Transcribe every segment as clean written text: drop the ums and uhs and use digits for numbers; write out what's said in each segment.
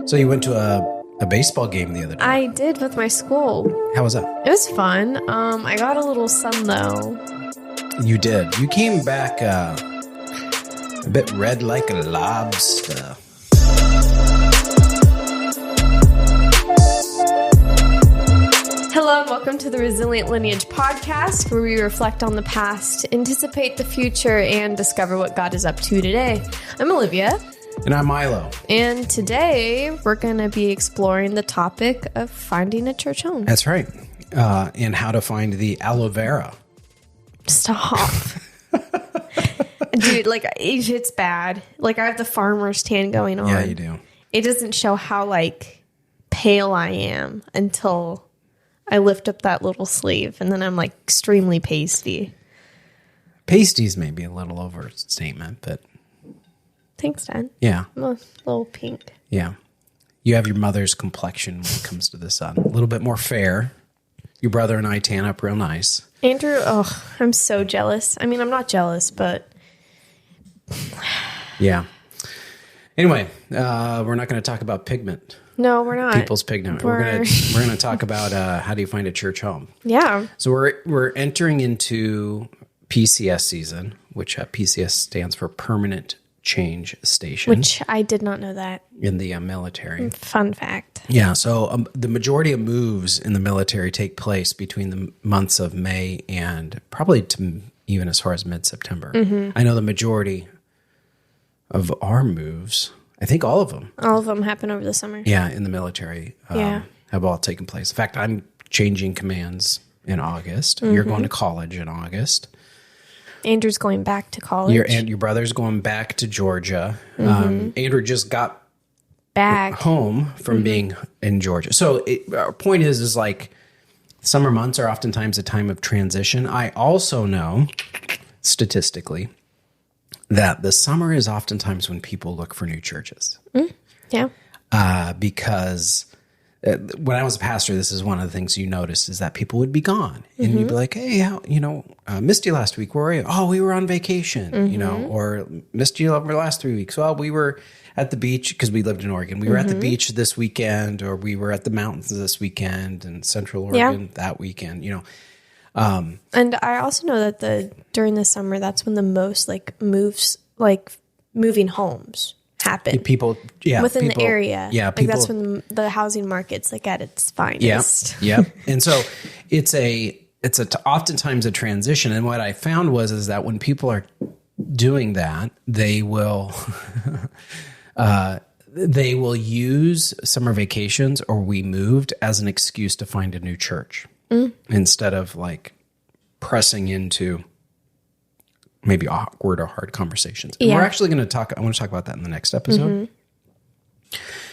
So you went to a baseball game the other day. I did with my school. How was that? It was fun. I got a little sun though. You did. You came back a bit red like a lobster. Hello and welcome to the Resilient Lineage podcast, where we reflect on the past, anticipate the future, and discover what God is up to today. I'm Olivia. And I'm Milo. And today we're going to be exploring the topic of finding a church home. That's right. And how to find the aloe vera. Stop. Dude, like, it's bad. Like, I have the farmer's tan going on. Yeah, you do. It doesn't show how, like, pale I am until I lift up that little sleeve, and then I'm, like, extremely pasty. Pasties may be a little overstatement, but... Thanks, Dad. Yeah. I'm a little pink. Yeah. You have your mother's complexion when it comes to the sun. A little bit more fair. Your brother and I tan up real nice. Andrew, I'm so jealous. I mean, I'm not jealous, but... Yeah. Anyway, we're not going to talk about pigment. No, we're not. People's pigment. We're going to talk about how do you find a church home. Yeah. So we're entering into PCS season, which PCS stands for Permanent Change Station. Which I did not know that. In the military. Fun fact. Yeah. So the majority of moves in the military take place between the months of May and probably to even as far as mid-September. Mm-hmm. I know the majority of our moves, I think all of them. All of them happen over the summer. Yeah, in the military have all taken place. In fact, I'm changing commands in August. Mm-hmm. You're going to college in August. Andrew's going back to college. Your brother's going back to Georgia. Mm-hmm. Andrew just got back home from being in Georgia. So our point is like summer months are oftentimes a time of transition. I also know statistically that the summer is oftentimes when people look for new churches. Yeah. Because when I was a pastor, this is one of the things you noticed is that people would be gone. And you'd be like, hey, missed you last week. Where were you? Oh, we were on vacation, or missed you over the last 3 weeks. Well, we were at the beach because we lived in Oregon. We were at the beach this weekend, or we were at the mountains this weekend in Central Oregon that weekend, And I also know that during the summer, that's when the most moving homes happen. Within the area. Yeah. Like that's when the housing market's like at its finest. Yeah. And so it's oftentimes a transition. And what I found is that when people are doing that, they will, they will use summer vacations or we moved as an excuse to find a new church instead of like pressing into maybe awkward or hard conversations. And we're actually going to I want to talk about that in the next episode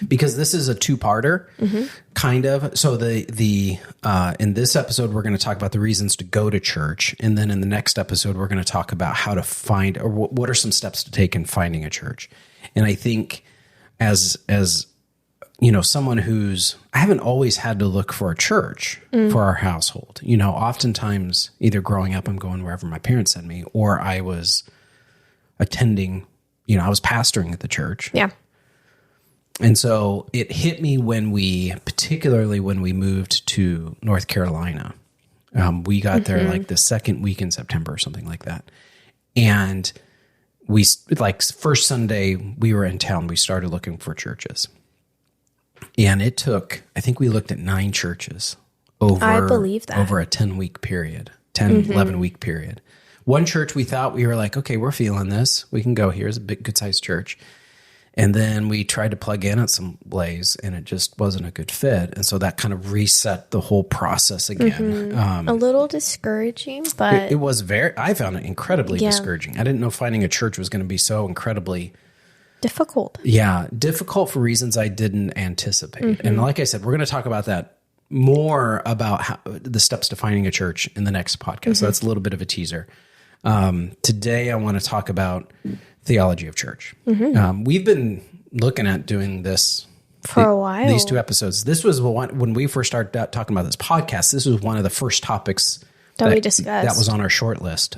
because this is a two-parter kind of. So in this episode, we're going to talk about the reasons to go to church. And then in the next episode, we're going to talk about how to find, or what are some steps to take in finding a church. And I think as someone I haven't always had to look for a church for our household. Oftentimes either growing up, I'm going wherever my parents send me, or I was attending, I was pastoring at the church. Yeah. And so it hit me particularly when we moved to North Carolina. We got there like the second week in September or something like that. And first Sunday we were in town, we started looking for churches. And it took, I think we looked at 9 churches over a 10-week period, 11-week period. One church we thought we were like, okay, we're feeling this. We can go here. It's a big, good-sized church. And then we tried to plug in at some Blaze, and it just wasn't a good fit. And so that kind of reset the whole process again. A little discouraging, but... It was I found it incredibly discouraging. I didn't know finding a church was going to be so incredibly... difficult. Yeah, difficult for reasons I didn't anticipate. And like I said, we're going to talk about that more about the steps to finding a church in the next podcast. So that's a little bit of a teaser. Today, I want to talk about theology of church. We've been looking at doing this for a while. These 2 episodes. This was when we first started talking about this podcast. This was one of the first topics that we discussed. That was on our short list.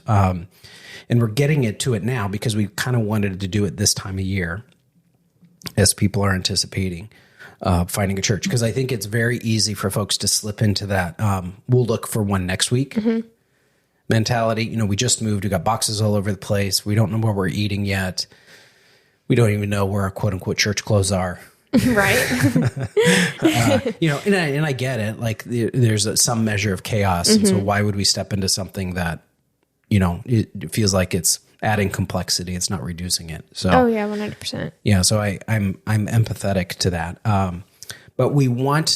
And we're getting to it now because we kind of wanted to do it this time of year as people are anticipating. finding a church, because I think it's very easy for folks to slip into that. We'll look for one next week mentality. We just moved. We got boxes all over the place. We don't know where we're eating yet. We don't even know where our quote unquote church clothes are. Right. And I get it. Like there's some measure of chaos. And so why would we step into something that, it feels like it's adding complexity. It's not reducing it. So, 100%. Yeah. So I'm empathetic to that. But we want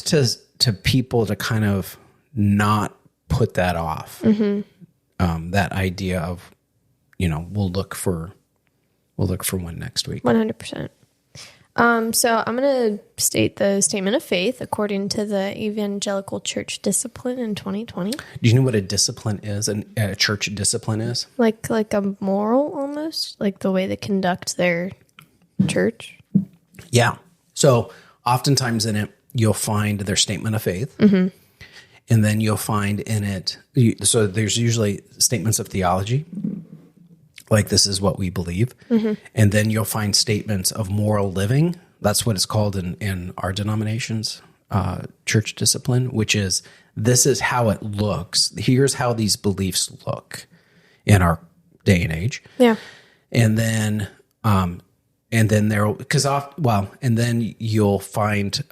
to people to kind of not put that off. That idea of, we'll look for one next week. 100%. So I'm going to state the statement of faith according to the Evangelical Church Discipline in 2020. Do you know what a discipline is? A church discipline is? Like a moral almost, like the way they conduct their church. Yeah. So oftentimes in it, you'll find their statement of faith. And then you'll find in it, so there's usually statements of theology, like this is what we believe. And then you'll find statements of moral living. That's what it's called in our denomination's church discipline, which is, this is how it looks. Here's how these beliefs look in our day and age. Yeah. And then you'll find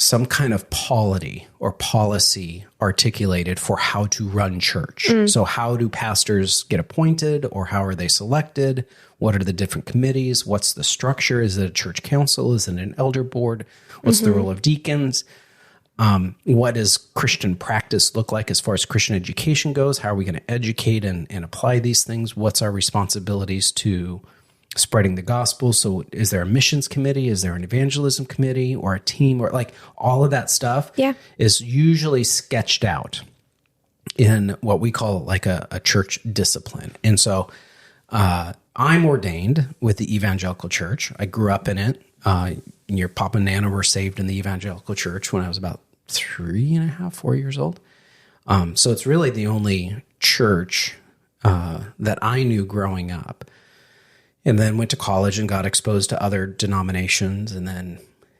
some kind of polity or policy articulated for how to run church. So how do pastors get appointed, or how are they selected? What are the different committees? What's the structure? Is it a church council? Is it an elder board? What's the role of deacons? What does Christian practice look like as far as Christian education goes? How are we going to educate and apply these things? What's our responsibilities to spreading the gospel? So is there a missions committee? Is there an evangelism committee or a team, or like all of that stuff is usually sketched out in what we call like a church discipline. And so I'm ordained with the evangelical church. I grew up in it. Your papa and nana were saved in the evangelical church when I was about 3.5, 4 years old. So it's really the only church that I knew growing up. And then went to college and got exposed to other denominations. And then,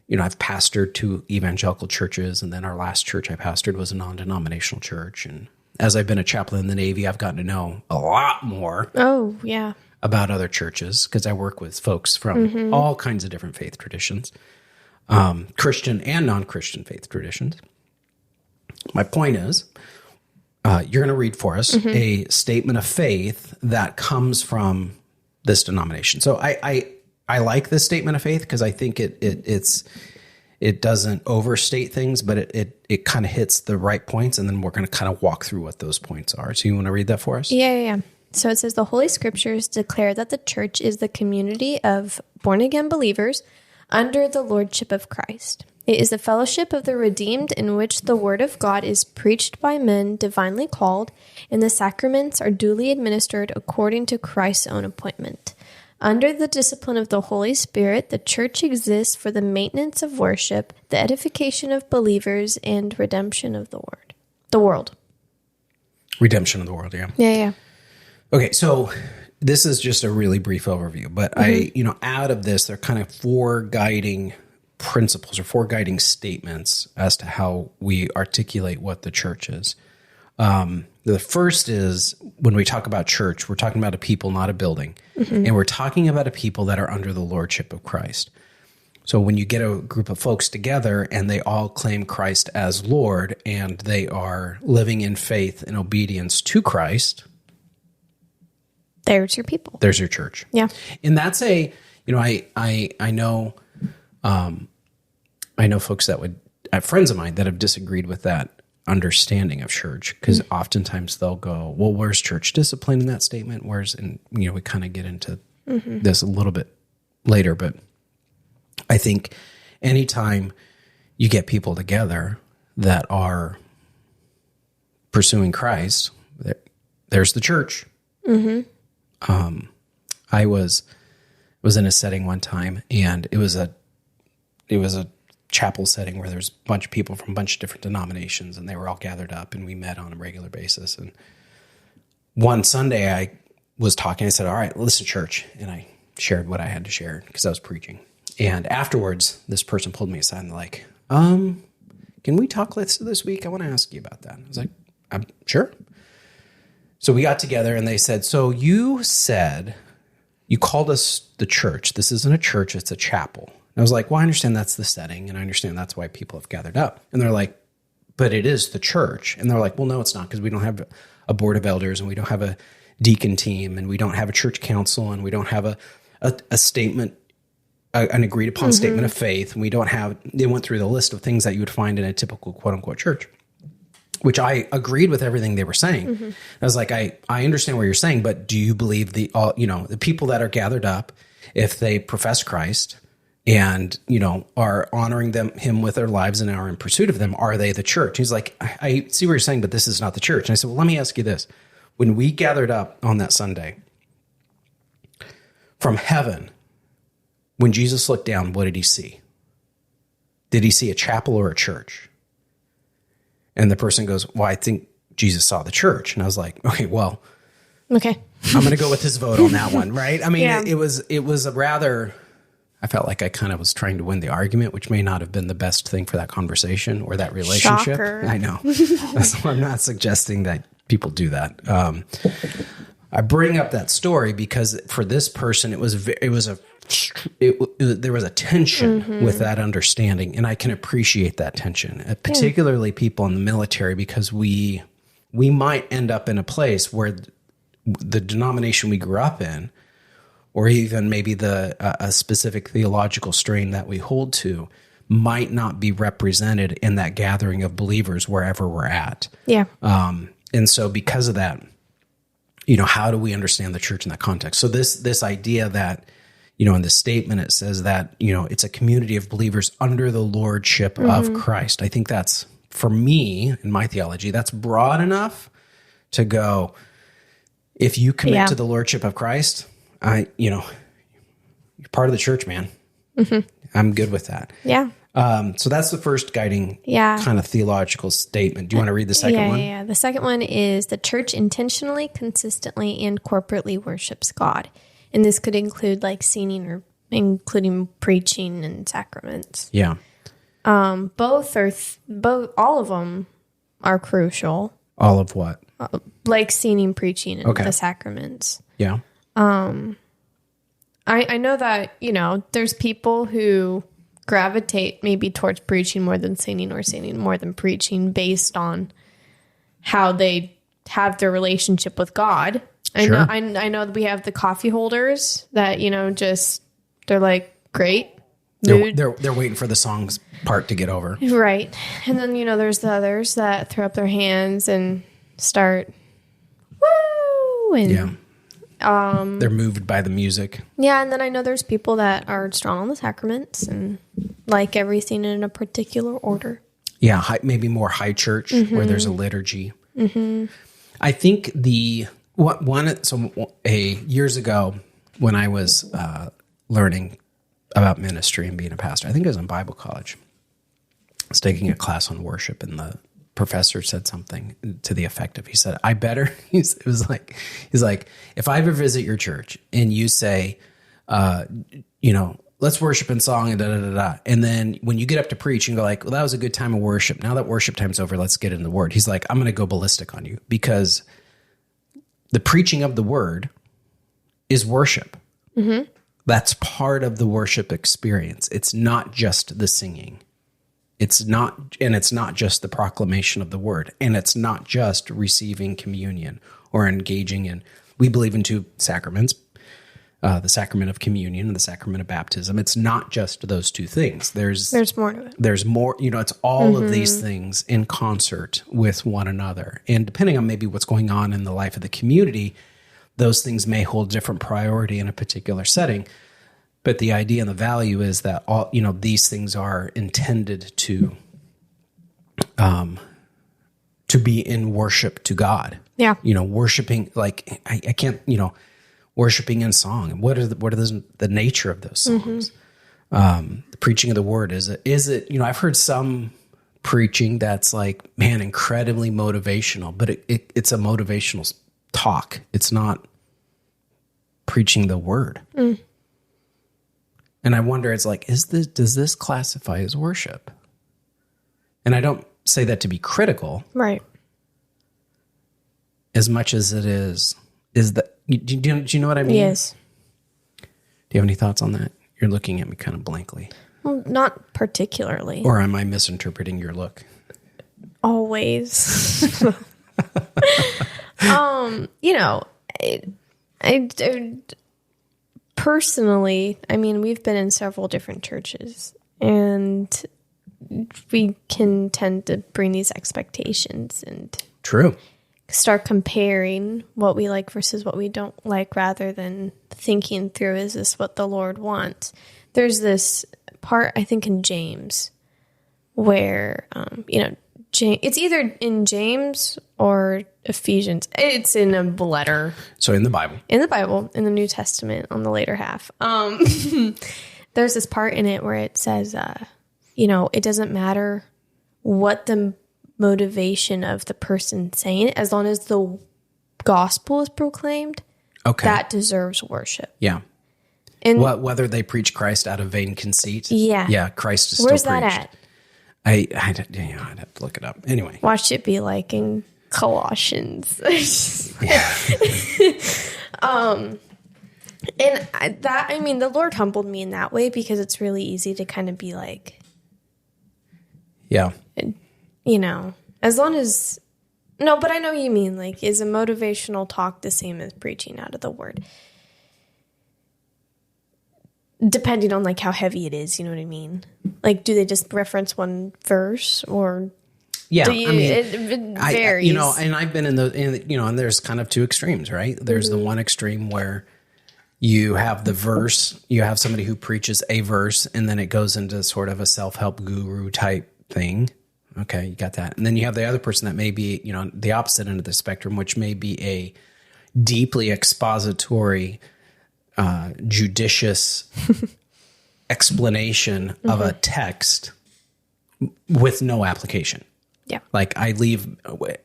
I've pastored two evangelical churches. And then our last church I pastored was a non-denominational church. And as I've been a chaplain in the Navy, I've gotten to know a lot more about other churches, because I work with folks from all kinds of different faith traditions, Christian and non-Christian faith traditions. My point is, you're going to read for us a statement of faith that comes from this denomination. So I like this statement of faith because I think it doesn't overstate things, but it kind of hits the right points, and then we're going to kind of walk through what those points are. So you want to read that for us? Yeah. So it says, the Holy Scriptures declare that the church is the community of born-again believers under the lordship of Christ. It is the fellowship of the redeemed in which the word of God is preached by men divinely called, and the sacraments are duly administered according to Christ's own appointment. Under the discipline of the Holy Spirit, the church exists for the maintenance of worship, the edification of believers, and redemption of the world. Redemption of the world, yeah. Yeah. Okay, so this is just a really brief overview, but out of this, there are kind of four guiding principles or four guiding statements as to how we articulate what the church is. The first is, when we talk about church, we're talking about a people, not a building. And we're talking about a people that are under the lordship of Christ. So when you get a group of folks together and they all claim Christ as Lord, and they are living in faith and obedience to Christ, there's your people. There's your church. Yeah. And that's I know folks that friends of mine that have disagreed with that understanding of church, because oftentimes they'll go, well, where's church discipline in that statement? We kind of get into this a little bit later, but I think anytime you get people together that are pursuing Christ, there's the church. I was in a setting one time, and it was a chapel setting where there's a bunch of people from a bunch of different denominations, and they were all gathered up, and we met on a regular basis. And one Sunday I was talking, I said, all right, listen, church. And I shared what I had to share because I was preaching. And afterwards, this person pulled me aside and like, can we talk this week? I want to ask you about that. I was like, sure. So we got together and they said, so you said you called us the church. This isn't a church, it's a chapel. And I was like, well, I understand that's the setting and I understand that's why people have gathered up. And they're like, but it is the church. And they're like, well, no, it's not, because we don't have a board of elders and we don't have a deacon team and we don't have a church council and we don't have a statement, an agreed upon statement of faith. And we don't have, they went through the list of things that you would find in a typical quote unquote church, which I agreed with everything they were saying. I was like, I understand what you're saying, but do you believe the people that are gathered up, if they profess Christ and, are honoring him with their lives and are in pursuit of them, are they the church? He's like, I see what you're saying, but this is not the church. And I said, well, let me ask you this. When we gathered up on that Sunday from heaven, when Jesus looked down, what did he see? Did he see a chapel or a church? And the person goes, well, I think Jesus saw the church. And I was like, okay, well, okay, I'm going to go with his vote on that one. Right. I mean, Yeah. it was a rather, I felt like I kind of was trying to win the argument, which may not have been the best thing for that conversation or that relationship. Shocker. I know. So I'm not suggesting that people do that. I bring up that story because for this person, there was a tension with that understanding, and I can appreciate that tension, particularly people in the military, because we might end up in a place where the denomination we grew up in, or even maybe a specific theological strain that we hold to, might not be represented in that gathering of believers wherever we're at. Yeah. And so because of that, how do we understand the church in that context? So this idea that, in the statement, it says that, it's a community of believers under the lordship of Christ. I think that's, for me, in my theology, that's broad enough to go, if you commit to the lordship of Christ, you're part of the church, man. I'm good with that. Yeah. So that's the first guiding kind of theological statement. Do you want to read the second one? Yeah. The second one is the church intentionally, consistently, and corporately worships God. And this could include like singing or including preaching and sacraments. Yeah. Both all of them are crucial. All of what? Like singing, preaching, and the sacraments. Yeah. I know that, there's people who gravitate maybe towards preaching more than singing or singing more than preaching based on how they have their relationship with God. I know that we have the coffee holders that, they're like, great. They're waiting for the songs part to get over. Right. And then, there's the others that throw up their hands and start, woo! And they're moved by the music. Yeah, and then I know there's people that are strong on the sacraments and like everything in a particular order. Yeah, maybe more high church where there's a liturgy. I think years ago when I was learning about ministry and being a pastor, I think I was in Bible college. I was taking a class on worship, and the professor said something to the effect of, he said, he's like, if I ever visit your church and you say, let's worship in song and da-da-da-da, and then when you get up to preach and go like, well, that was a good time of worship. Now that worship time's over, let's get in the word. He's like, I'm going to go ballistic on you, because the preaching of the word is worship. That's part of the worship experience. It's not just the singing. It's not just the proclamation of the word, and it's not just receiving communion or engaging in, we believe in two sacraments, the sacrament of communion and the sacrament of baptism. It's not just those two things. There's more to it. There's more, it's all of these things in concert with one another. And depending on maybe what's going on in the life of the community, those things may hold different priority in a particular setting. But the idea and the value is that all, these things are intended to be in worship to God. Yeah. Worshiping, like I can't, worshiping in song. What are the nature of those songs? The preaching of the word, is it, I've heard some preaching that's like, man, incredibly motivational, but it's a motivational talk. It's not preaching the word. And I wonder, it's like, does this classify as worship? And I don't say that to be critical. Right. As much as it is that, do you know what I mean? Yes. Do you have any thoughts on that? You're looking at me kind of blankly. Well, not particularly. Or am I misinterpreting your look? Always. I personally, I mean, we've been in several different churches, and we can tend to bring these expectations and True. start comparing what we like versus what we don't like, rather than thinking through, is this what the Lord wants? There's this part, I think, in James where, it's either in James or Ephesians. It's in a letter. So in the Bible. In the Bible, in the New Testament, on the later half. There's this part in it where it says, it doesn't matter what the motivation of the person saying it, as long as the gospel is proclaimed, that deserves worship. Yeah. And whether they preach Christ out of vain conceit. Yeah. Yeah, Christ is where's still preached. that at? I'd have to look it up. Anyway. Watch it be like in Colossians. Yeah. And the Lord humbled me in that way, because it's really easy to kind of be like, Yeah. As long as, no, but I know what you mean. Like, is a motivational talk the same as preaching out of the word? Depending on like how heavy it is, you know what I mean? Like, do they just reference one verse, or Yeah, it varies. And I've been and there's kind of two extremes, right? There's the one extreme where you have the verse, you have somebody who preaches a verse, and then it goes into sort of a self-help guru type thing. Okay, you got that. And then you have the other person that may be, the opposite end of the spectrum, which may be a deeply expository, judicious explanation of a text with no application. Yeah. Like, I leave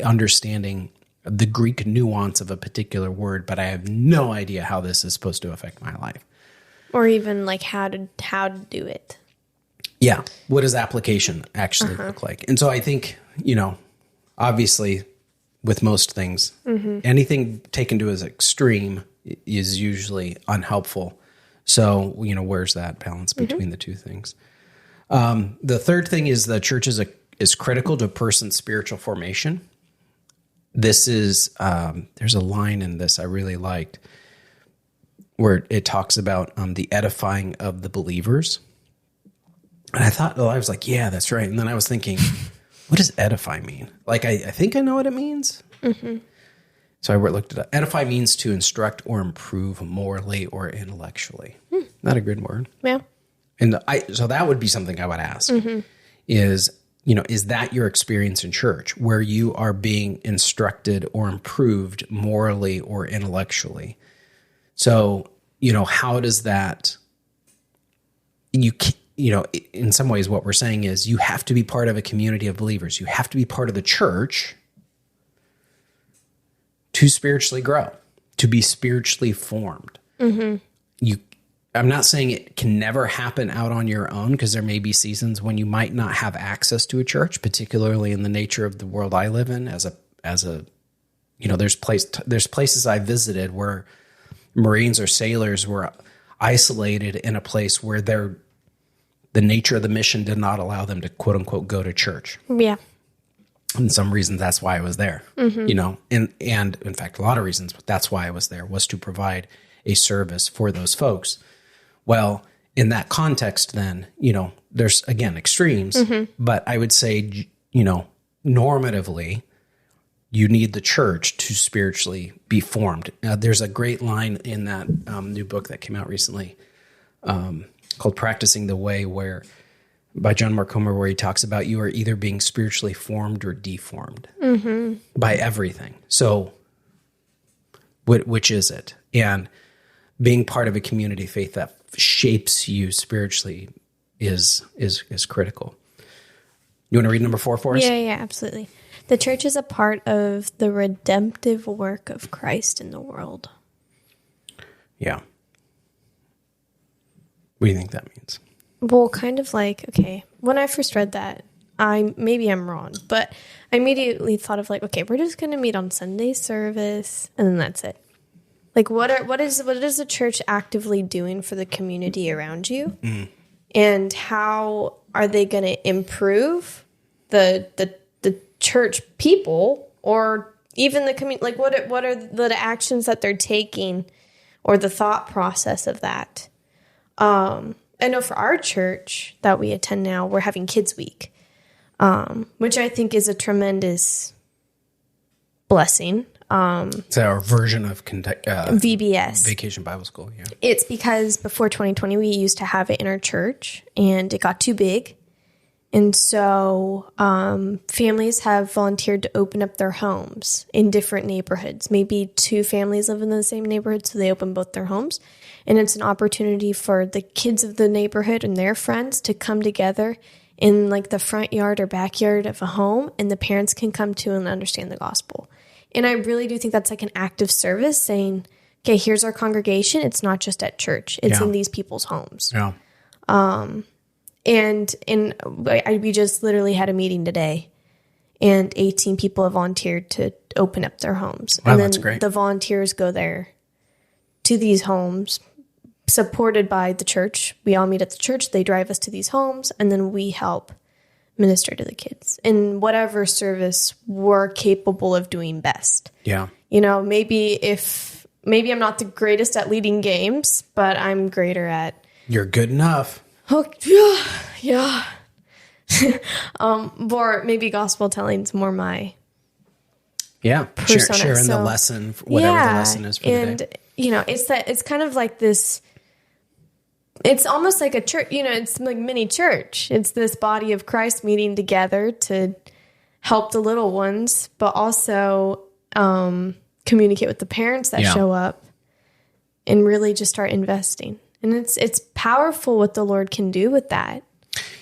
understanding the Greek nuance of a particular word, but I have no idea how this is supposed to affect my life. Or even like how to do it. Yeah. What does application actually look like? And so I think, obviously with most things, anything taken to its extreme is usually unhelpful. So, where's that balance between the two things? The third thing is the church is critical to a person's spiritual formation. This is, there's a line in this I really liked where it talks about the edifying of the believers. And I was like, yeah, that's right. And then I was thinking, what does edify mean? Like, I think I know what it means. Mm-hmm. So I looked it up. Edify means to instruct or improve morally or intellectually. Not a good word. Yeah. And so that would be something I would ask is that your experience in church where you are being instructed or improved morally or intellectually? So, how does that, in some ways what we're saying is you have to be part of a community of believers. You have to be part of the church to spiritually grow, to be spiritually formed. Mm-hmm. I'm not saying it can never happen out on your own, because there may be seasons when you might not have access to a church, particularly in the nature of the world I live in as a there's places I visited where Marines or sailors were isolated in a place where the nature of the mission did not allow them to quote unquote go to church. Yeah. And some reasons that's why I was there, and in fact, a lot of reasons, but that's why I was there, was to provide a service for those folks. Well, in that context, then, there's, again, extremes, but I would say, normatively, you need the church to spiritually be formed. There's a great line in that new book that came out recently called Practicing the Way, by John Mark Comer, where he talks about you are either being spiritually formed or deformed by everything. So which is it? And being part of a community of faith that shapes you spiritually is critical. You want to read number 4 for us? Yeah, absolutely. The church is a part of the redemptive work of Christ in the world. Yeah. What do you think that means? Well, kind of like, okay, when I first read that, maybe I'm wrong, but I immediately thought of like, okay, we're just going to meet on Sunday service, and then that's it. Like, what is the church actively doing for the community around you, and how are they going to improve the church people, or even the community? Like, what are the actions that they're taking, or the thought process of that? I know for our church that we attend now, we're having Kids Week, which I think is a tremendous blessing. It's our version of VBS. Vacation Bible School. Yeah, it's because before 2020, we used to have it in our church, and it got too big. And so families have volunteered to open up their homes in different neighborhoods. Maybe 2 families live in the same neighborhood, so they open both their homes. And it's an opportunity for the kids of the neighborhood and their friends to come together in like the front yard or backyard of a home, and the parents can come to and understand the gospel. And I really do think that's like an active service saying, okay, here's our congregation. It's not just at church. It's in these people's homes. Yeah. And we just literally had a meeting today, and 18 people have volunteered to open up their homes. Wow, and then that's great. The volunteers go there to these homes, supported by the church. We all meet at the church. They drive us to these homes, and then we help minister to the kids in whatever service we're capable of doing best. Yeah. You know, maybe I'm not the greatest at leading games, but I'm greater at... You're good enough. Oh, yeah. Or maybe gospel telling's more my persona. Sharing the lesson, whatever the lesson is for the day. You know, it's kind of like this, it's almost like a church, you know, it's like mini church. It's this body of Christ meeting together to help the little ones, but also communicate with the parents that show up and really just start investing. And it's powerful what the Lord can do with that.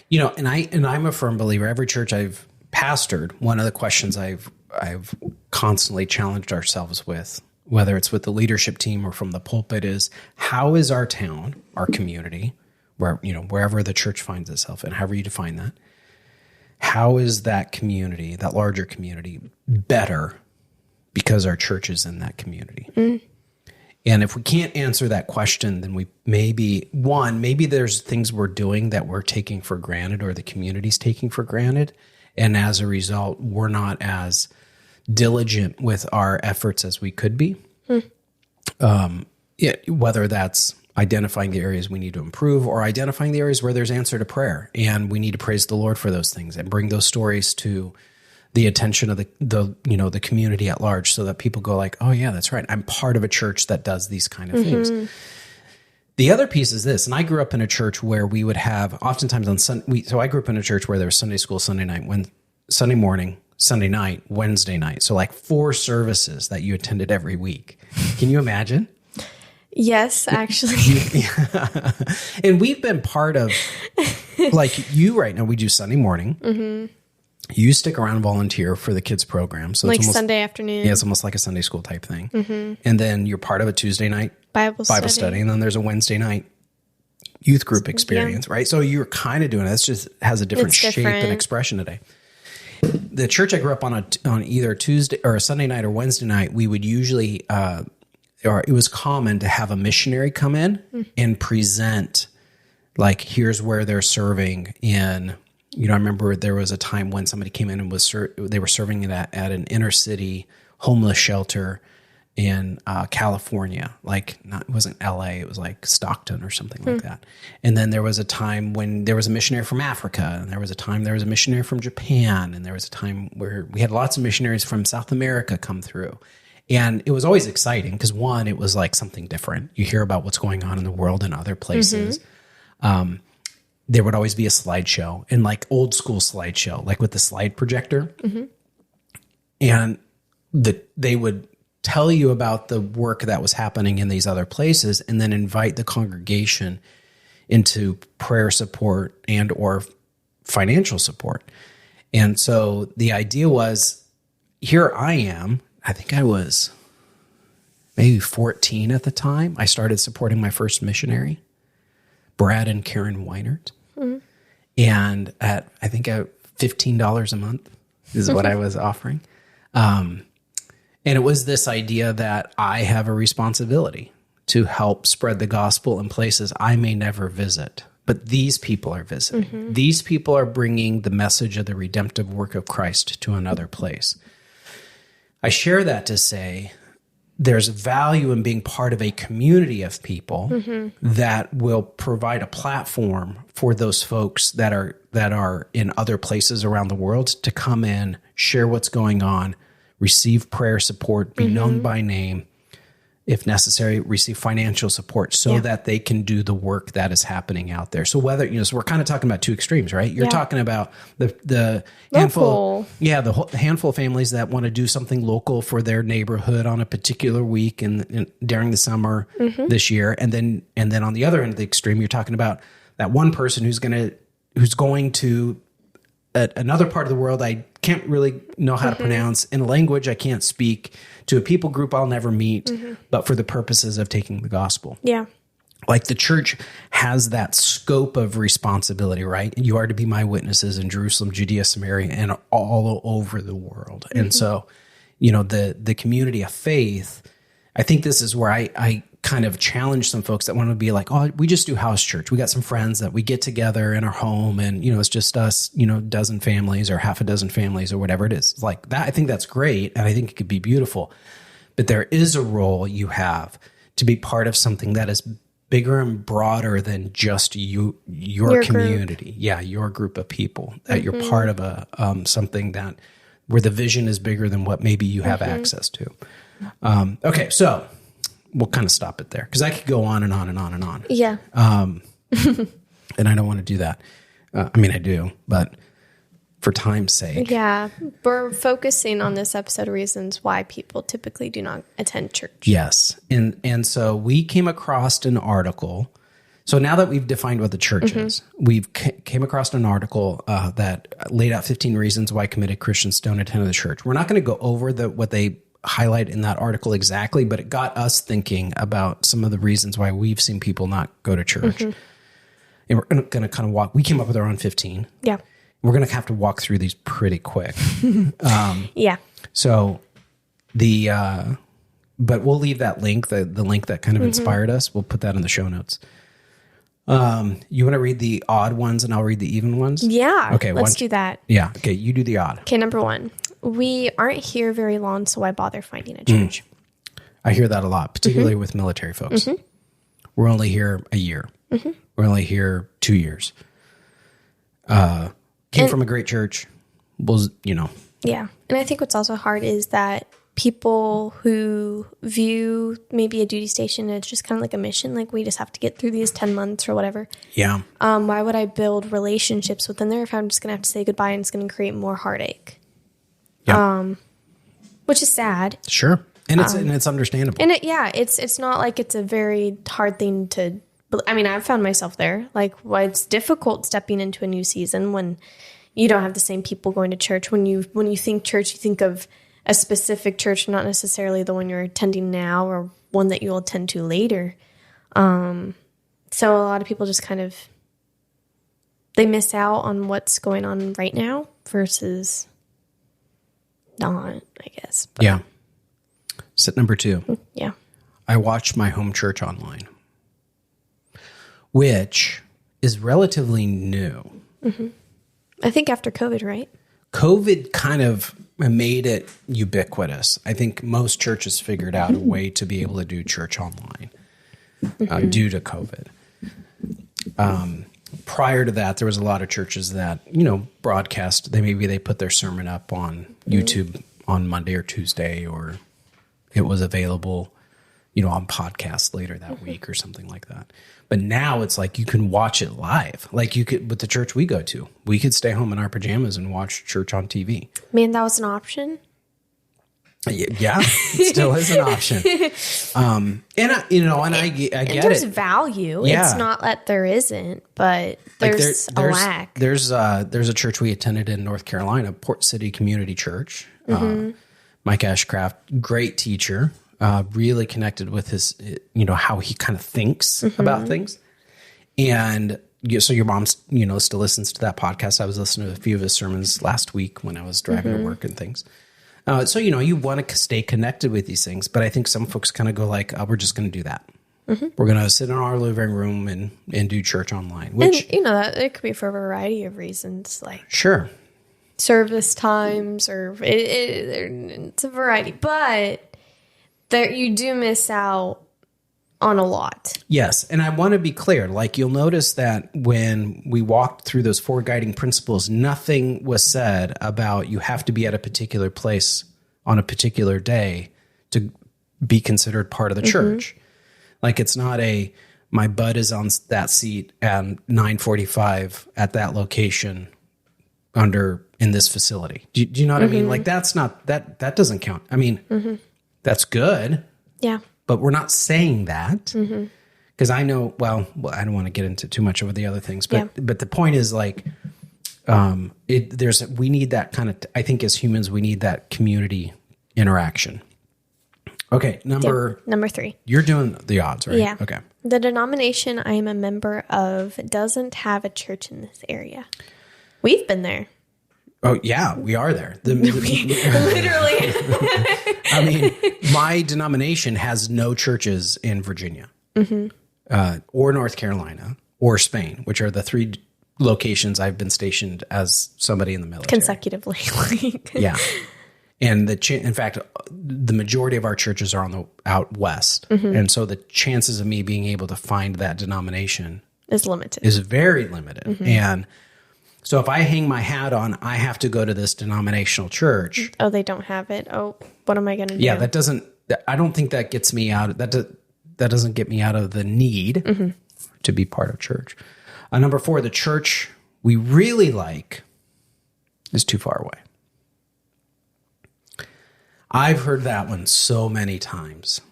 You know, and I'm a firm believer. Every church I've pastored, one of the questions I've constantly challenged ourselves with, whether it's with the leadership team or from the pulpit, is how is our town, our community, wherever the church finds itself, and however you define that, how is that community, that larger community, better because our church is in that community? And if we can't answer that question, then we maybe there's things we're doing that we're taking for granted, or the community's taking for granted. And as a result, we're not as diligent with our efforts as we could be. Whether that's identifying the areas we need to improve, or identifying the areas where there's answer to prayer, and we need to praise the Lord for those things and bring those stories to the attention of the community at large, so that people go like, oh yeah, that's right, I'm part of a church that does these kind of things. The other piece is this, and I grew up in a church where we would have oftentimes on Sunday. So I grew up in a church where there was Sunday school Sunday night, Sunday morning, Sunday night, Wednesday night. So like 4 services that you attended every week. Can you imagine? Yes, actually. And we've been part of, like you right now, we do Sunday morning. You stick around and volunteer for the kids program. So like it's almost, Sunday afternoon. Yeah, it's almost like a Sunday school type thing. And then you're part of a Tuesday night Bible study. And then there's a Wednesday night youth group experience, right? So you're kind of doing it. It's just has a different shape and expression today. The church I grew up on either Tuesday or a Sunday night or Wednesday night, we would usually, or it was common to have a missionary come in and present, like, here's where they're serving in. You know, I remember there was a time when somebody came in and they were serving it at an inner city homeless shelter in California. Like, it wasn't LA, it was like Stockton or something like that. And then there was a time when there was a missionary from Africa, and there was a time there was a missionary from Japan, and there was a time where we had lots of missionaries from South America come through. And it was always exciting because, one, it was like something different. You hear about what's going on in the world in other places. There would always be a slideshow, and like old school slideshow, like with the slide projector. And they would tell you about the work that was happening in these other places, and then invite the congregation into prayer support and or financial support. And so the idea was, here I am, I think I was maybe 14 at the time. I started supporting my first missionary. Brad and Karen Weinert. And at $15 a month is what I was offering. And it was this idea that I have a responsibility to help spread the gospel in places I may never visit. But these people are visiting. These people are bringing the message of the redemptive work of Christ to another place. I share that to say there's value in being part of a community of people that will provide a platform for those folks that are in other places around the world to come in, share what's going on, receive prayer support, be known by name, if necessary, receive financial support so that they can do the work that is happening out there. So so we're kind of talking about two extremes, right? You're talking about the handful, the handful of families that want to do something local for their neighborhood on a particular week and during the summer this year. And then on the other end of the extreme, you're talking about that one person who's going to another part of the world I can't really know how to pronounce, in a language I can't speak, to a people group I'll never meet, but for the purposes of taking the gospel. Yeah. Like the church has that scope of responsibility, right? You are to be my witnesses in Jerusalem, Judea, Samaria, and all over the world. And so, the community of faith, I think this is where I kind of challenge some folks that want to be like, oh, we just do house church. We got some friends that we get together in our home and, it's just us, dozen families or half a dozen families or whatever it is. Like that, I think that's great. And I think it could be beautiful. But there is a role you have to be part of something that is bigger and broader than just your community. Group. Yeah, your group of people, that you're part of something that where the vision is bigger than what maybe you have access to. Okay, so we'll kind of stop it there because I could go on and on and on and on. Yeah. And I don't want to do that. I mean, I do, but for time's sake. Yeah. We're focusing on this episode of reasons why people typically do not attend church. Yes. And so we came across an article. So now that we've defined what the church is, we've came across an article that laid out 15 reasons why committed Christians don't attend the church. We're not going to go over what they highlight in that article exactly, but it got us thinking about some of the reasons why we've seen people not go to church. And we're going to kind of we came up with our own 15. Yeah. We're going to have to walk through these pretty quick. Yeah. So but we'll leave that link, the link that kind of inspired us. We'll put that in the show notes. You want to read the odd ones and I'll read the even ones? Yeah. Okay. Let's do that. Yeah. Okay. You do the odd. Okay. Number 1. We aren't here very long, so why bother finding a church? I hear that a lot, particularly with military folks. We're only here a year. We're only here 2 years. Came from a great church. Yeah. And I think what's also hard is that people who view maybe a duty station as just kind of like a mission, like we just have to get through these 10 months or whatever. Yeah. Why would I build relationships within there if I'm just going to have to say goodbye and it's going to create more heartache? Yeah. Which is sad. Sure. And it's understandable. And it's not like it's a very hard thing to, I mean, I've found myself there. Like, it's difficult stepping into a new season when you don't have the same people going to church. When you think church, you think of a specific church, not necessarily the one you're attending now or one that you'll attend to later. So a lot of people just kind of, they miss out on what's going on right now versus not, I guess. But. Yeah. Set number 2. Yeah. I watched my home church online, which is relatively new. I think after COVID, right? COVID kind of made it ubiquitous. I think most churches figured out a way to be able to do church online due to COVID. Prior to that, there was a lot of churches that, broadcast. They put their sermon up on YouTube on Monday or Tuesday, or it was available, on podcast later that week or something like that. But now it's like you can watch it live. Like you could, with the church we go to, we could stay home in our pajamas and watch church on TV. Man, that was an option. Yeah, it still is an option. I get there's it. Value. Yeah. It's not that there isn't, but there's a lack. There's a church we attended in North Carolina, Port City Community Church. Mike Ashcraft, great teacher, really connected with his, how he kind of thinks about things. And so your mom, still listens to that podcast. I was listening to a few of his sermons last week when I was driving to work and things. So, you want to stay connected with these things. But I think some folks kind of go like, oh, we're just going to do that. We're going to sit in our living room and do church online. Which, and, that it could be for a variety of reasons. Like sure. Service times or it's a variety. But you do miss out on a lot. Yes. And I want to be clear. Like you'll notice that when we walked through those 4 guiding principles, nothing was said about you have to be at a particular place on a particular day to be considered part of the church. Like it's not my butt is on that seat at 9:45 at that location in this facility. Do you know what I mean? Like that's not, that doesn't count. I mean, that's good. Yeah. But we're not saying that because I know, well, I don't want to get into too much of the other things, but the point is like, we need that kind of, I think as humans, we need that community interaction. Okay. Number 3. You're doing the odds, right? Yeah. Okay. The denomination I am a member of doesn't have a church in this area. We've been there. Oh, yeah, we are there. Literally. I mean, my denomination has no churches in Virginia or North Carolina or Spain, which are the 3 locations I've been stationed as somebody in the military. Consecutively. Yeah. And in fact, the majority of our churches are out west. And so the chances of me being able to find that denomination is limited. Is very limited. And so if I hang my hat on, I have to go to this denominational church. Oh, they don't have it. Oh, what am I going to do? Yeah, I don't think that gets me out. That doesn't get me out of the need to be part of church. Number 4, the church we really like is too far away. I've heard that one so many times.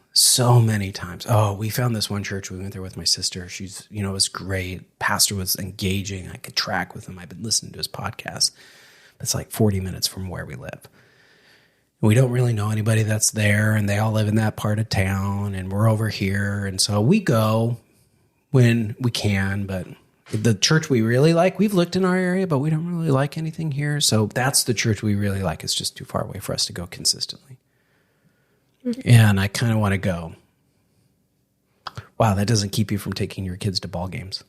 Oh, we found this one church. We went there with my sister. She's, it was great. Pastor was engaging. I could track with him. I've been listening to his podcast. It's like 40 minutes from where we live. We don't really know anybody that's there, and they all live in that part of town, and we're over here. And so we go when we can, but the church we really like, we've looked in our area, but we don't really like anything here. So that's the church we really like. It's just too far away for us to go consistently. And I kind of want to go, wow, that doesn't keep you from taking your kids to ball games.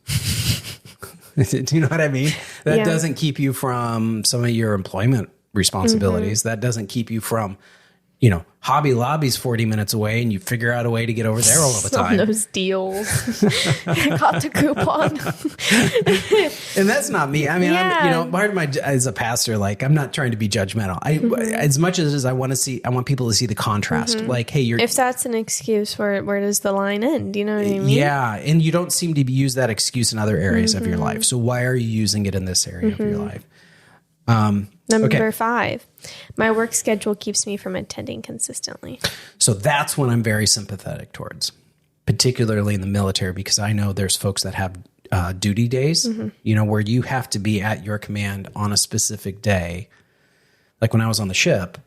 Do you know what I mean? That doesn't keep you from some of your employment responsibilities. That doesn't keep you from, Hobby Lobby's 40 minutes away and you figure out a way to get over there all the time. Those deals. I got the coupon. And that's not me. I mean, I'm, part of my, as a pastor, like I'm not trying to be judgmental. As much as I want people to see the contrast. Like, hey, if that's an excuse, where does the line end? You know what I mean? Yeah. And you don't seem to use that excuse in other areas of your life. So why are you using it in this area of your life? Number 5, my work schedule keeps me from attending consistently. So that's what I'm very sympathetic towards, particularly in the military, because I know there's folks that have duty days, where you have to be at your command on a specific day. Like when I was on the ship,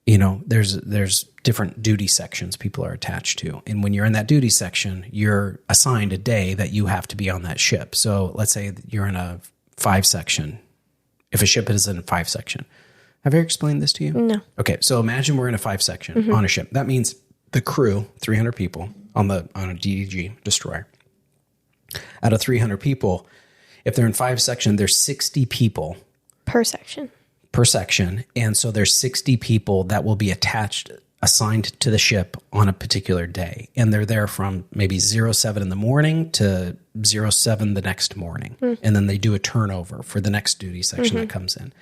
there's different duty sections people are attached to. And when you're in that duty section, you're assigned a day that you have to be on that ship. So let's say you're in a 5 section. If a ship is in a 5 section. Have I ever explained this to you? No. Okay, so imagine we're in a 5 section on a ship. That means the crew, 300 people on a DDG destroyer. Out of 300 people, if they're in 5 section, there's 60 people per section. And so there's 60 people that will be assigned to the ship on a particular day. And they're there from maybe 07 in the morning to 07 the next morning. And then they do a turnover for the next duty section that comes in.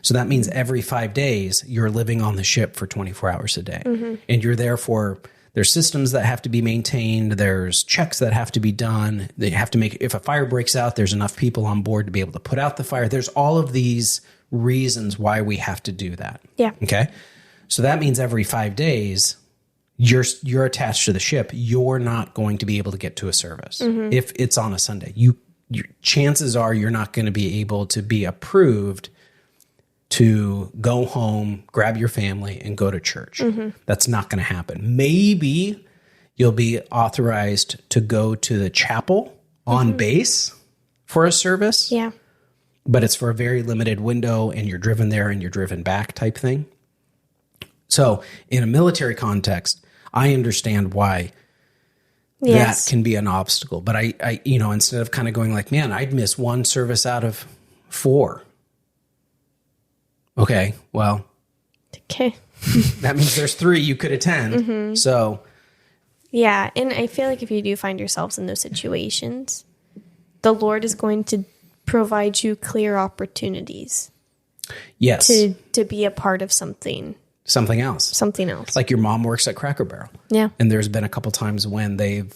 So that means every 5 days you're living on the ship for 24 hours a day. And you're there for, there's systems that have to be maintained. There's checks that have to be done. They have to make, if a fire breaks out, there's enough people on board to be able to put out the fire. There's all of these reasons why we have to do that. Yeah. Okay. So that means every 5 days you're attached to the ship. You're not going to be able to get to a service if it's on a Sunday. Your chances are you're not going to be able to be approved to go home, grab your family, and go to church. That's not going to happen. Maybe you'll be authorized to go to the chapel on base for a service. Yeah. But it's for a very limited window and you're driven there and you're driven back type thing. So in a military context, I understand why that can be an obstacle. But I, instead of kind of going like, man, I'd miss one service out of 4. Okay, well. Okay. That means there's 3 you could attend. So. Yeah, and I feel like if you do find yourselves in those situations, the Lord is going to provide you clear opportunities. Yes. To be a part of something. Something else. Something else. Like your mom works at Cracker Barrel. Yeah. And there's been a couple times when they've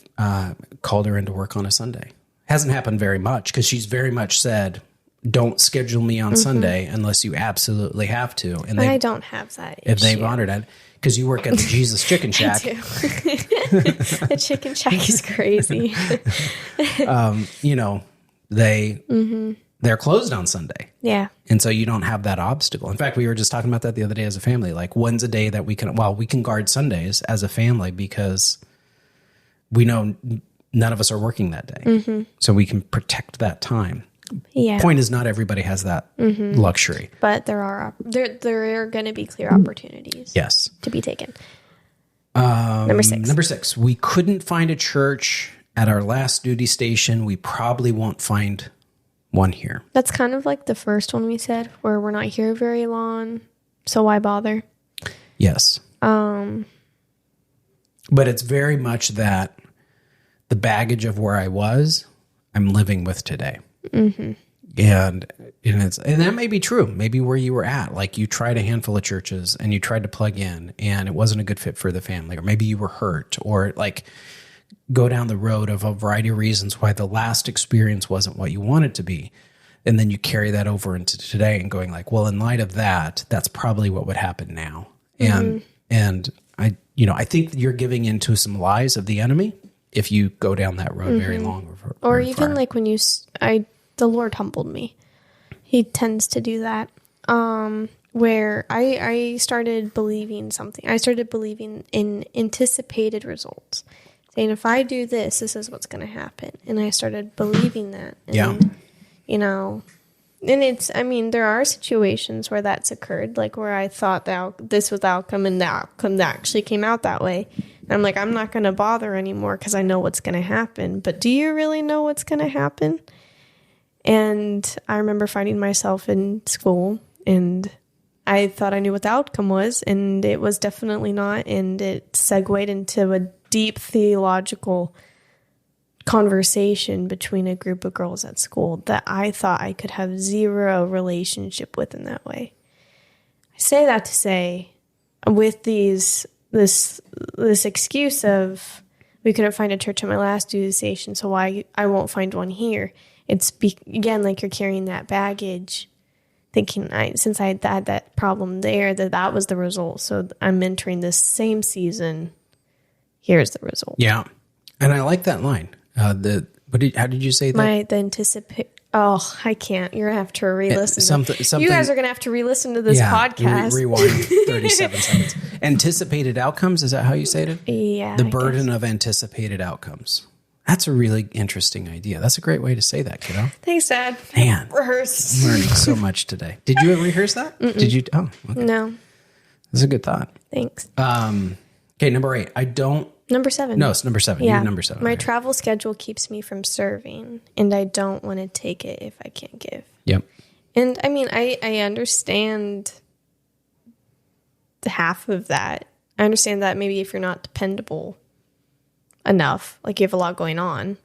called her into work on a Sunday. Hasn't happened very much because she's very much said, don't schedule me on Sunday unless you absolutely have to. And I don't have that if issue. they've honored it. Because you work at the Jesus Chicken Shack. I do. The Chicken Shack is crazy. They're closed on Sunday. Yeah. And so you don't have that obstacle. In fact, we were just talking about that the other day as a family. Like, when's a day that we can guard Sundays as a family because we know none of us are working that day. So we can protect that time. Yeah. Point is, not everybody has that luxury. But there are going to be clear opportunities. Yes. To be taken. Number 6. Number 6. We couldn't find a church at our last duty station. We probably won't find one here. That's kind of like the first one we said, where we're not here very long. So why bother? Yes. But it's very much that the baggage of where I was, I'm living with today. And that may be true. Maybe where you were at, like you tried a handful of churches and you tried to plug in and it wasn't a good fit for the family, or maybe you were hurt, or like go down the road of a variety of reasons why the last experience wasn't what you wanted to be. And then you carry that over into today and going like, well, in light of that, that's probably what would happen now. And I think you're giving into some lies of the enemy if you go down that road very long. Or even like when the Lord humbled me. He tends to do that. Where I started believing something. I started believing in anticipated results. Saying, if I do this, this is what's going to happen. And I started believing that. And, and there are situations where that's occurred, like where I thought this was the outcome and the outcome that actually came out that way. And I'm like, I'm not going to bother anymore because I know what's going to happen. But do you really know what's going to happen? And I remember finding myself in school and I thought I knew what the outcome was, and it was definitely not. And it segued into a deep theological conversation between a group of girls at school that I thought I could have zero relationship with in that way. I say that to say, with this excuse of we couldn't find a church at my last duty station, so why I won't find one here. It's again like you're carrying that baggage, thinking since I had that problem there, that was the result. So I'm entering this same season. Here's the result. Yeah. And I like that line. How did you say that? The anticipate. Oh, I can't. You're going to have to re-listen. Something, you guys are going to have to re-listen to this podcast. Rewind 37 seconds. Anticipated outcomes. Is that how you say it? Yeah. The burden of anticipated outcomes. That's a really interesting idea. That's a great way to say that, kiddo. Thanks, Dad. Man. Rehearse. I'm learning so much today. Did you rehearse that? Mm-mm. Did you? Oh, okay. No. That's a good thought. Thanks. Okay, number 8. Number 7. No, it's number 7. Yeah. You're number 7. My travel schedule keeps me from serving, and I don't want to take it if I can't give. Yep. And I mean, I understand half of that. I understand that maybe if you're not dependable enough, like you have a lot going on,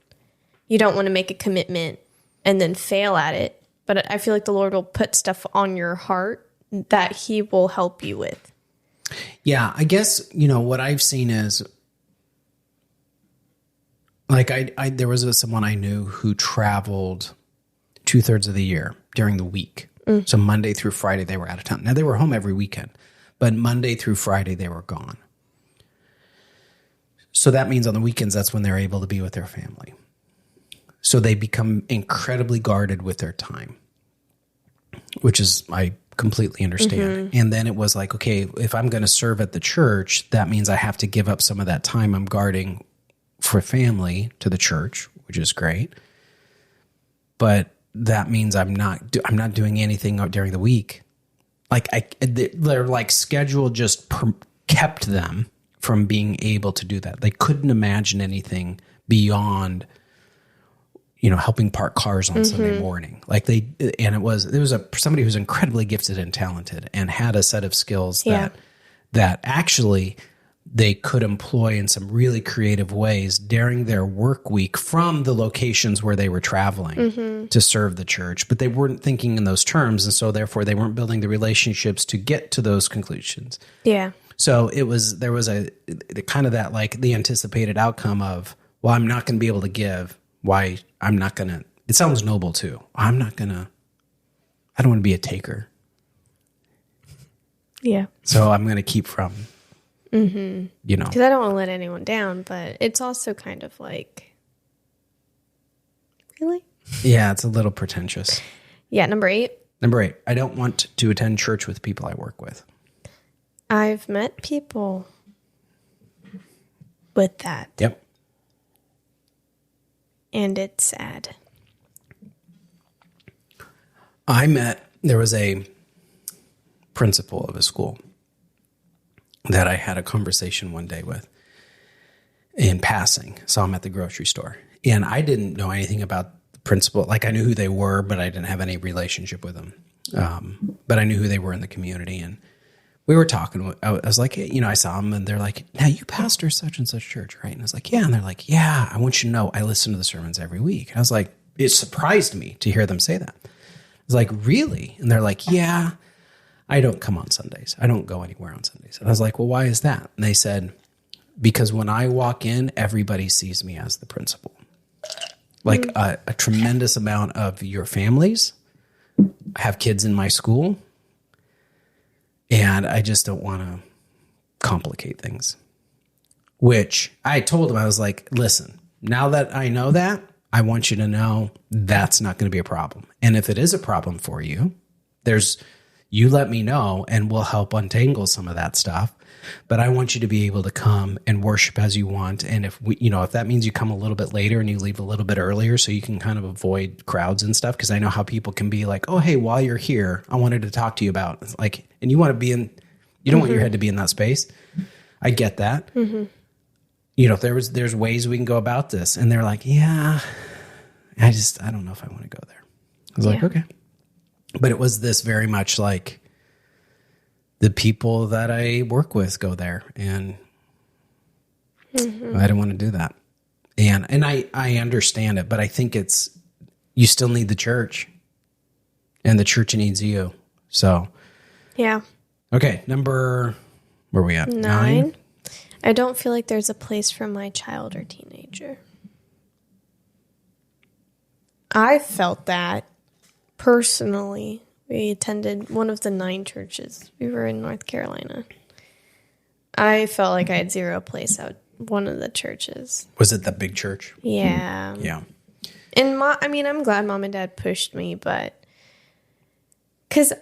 you don't want to make a commitment and then fail at it. But I feel like the Lord will put stuff on your heart that He will help you with. Yeah, I guess, what I've seen is, like, there was someone I knew who traveled 2/3 of the year during the week. So Monday through Friday, they were out of town. Now, they were home every weekend, but Monday through Friday, they were gone. So that means on the weekends, that's when they're able to be with their family. So they become incredibly guarded with their time, which is, I completely understand. And then it was like, okay, if I'm going to serve at the church, that means I have to give up some of that time I'm guarding for family to the church, which is great. but that means I'm not doing anything during the week. Like their like schedule just kept them from being able to do that. They couldn't imagine anything beyond, helping park cars on Sunday morning. Like there was somebody who's incredibly gifted and talented and had a set of skills that actually they could employ in some really creative ways during their work week from the locations where they were traveling to serve the church, but they weren't thinking in those terms. And so therefore they weren't building the relationships to get to those conclusions. Yeah. So there was a kind of that, like the anticipated outcome of, well, I'm not going to be able to give. Why I'm not going to, it sounds noble too. I don't want to be a taker. Yeah. So I'm going to keep from, because I don't want to let anyone down, but it's also kind of like, really? Yeah, it's a little pretentious. Yeah, number 8. I don't want to attend church with people I work with. I've met people with that. Yep. And it's sad. There was a principal of a school that I had a conversation one day with in passing. Saw him at the grocery store. And I didn't know anything about the principal. Like, I knew who they were, but I didn't have any relationship with them. But I knew who they were in the community. And we were talking. I was like, I saw them, and they're like, now you pastor such and such church, right? And I was like, yeah. And they're like, yeah, I want you to know I listen to the sermons every week. And I was like, it surprised me to hear them say that. I was like, really? And they're like, yeah, I don't come on Sundays. I don't go anywhere on Sundays. And I was like, well, why is that? And they said, because when I walk in, everybody sees me as the principal. Like a tremendous amount of your families have kids in my school. And I just don't want to complicate things. Which I told him, I was like, listen, now that I know that, I want you to know that's not going to be a problem. And if it is a problem for you, you let me know and we'll help untangle some of that stuff. But I want you to be able to come and worship as you want. And if that means you come a little bit later and you leave a little bit earlier so you can kind of avoid crowds and stuff. Because I know how people can be like, oh, hey, while you're here, I wanted to talk to you about, it's like, and you want to be in, you don't want your head to be in that space. I get that. There's ways we can go about this. And they're like, yeah, I don't know if I want to go there. I was like, okay. But it was this very much like, the people that I work with go there, and I didn't want to do that. And I understand it, but I think you still need the church, and the church needs you. So, yeah. Okay, where are we at? 9? I don't feel like there's a place for my child or teenager. I felt that personally. We attended one of the 9 churches. We were in North Carolina. I felt like I had zero place at one of the churches. Was it the big church? Yeah. Yeah. And I'm glad Mom and Dad pushed me, but because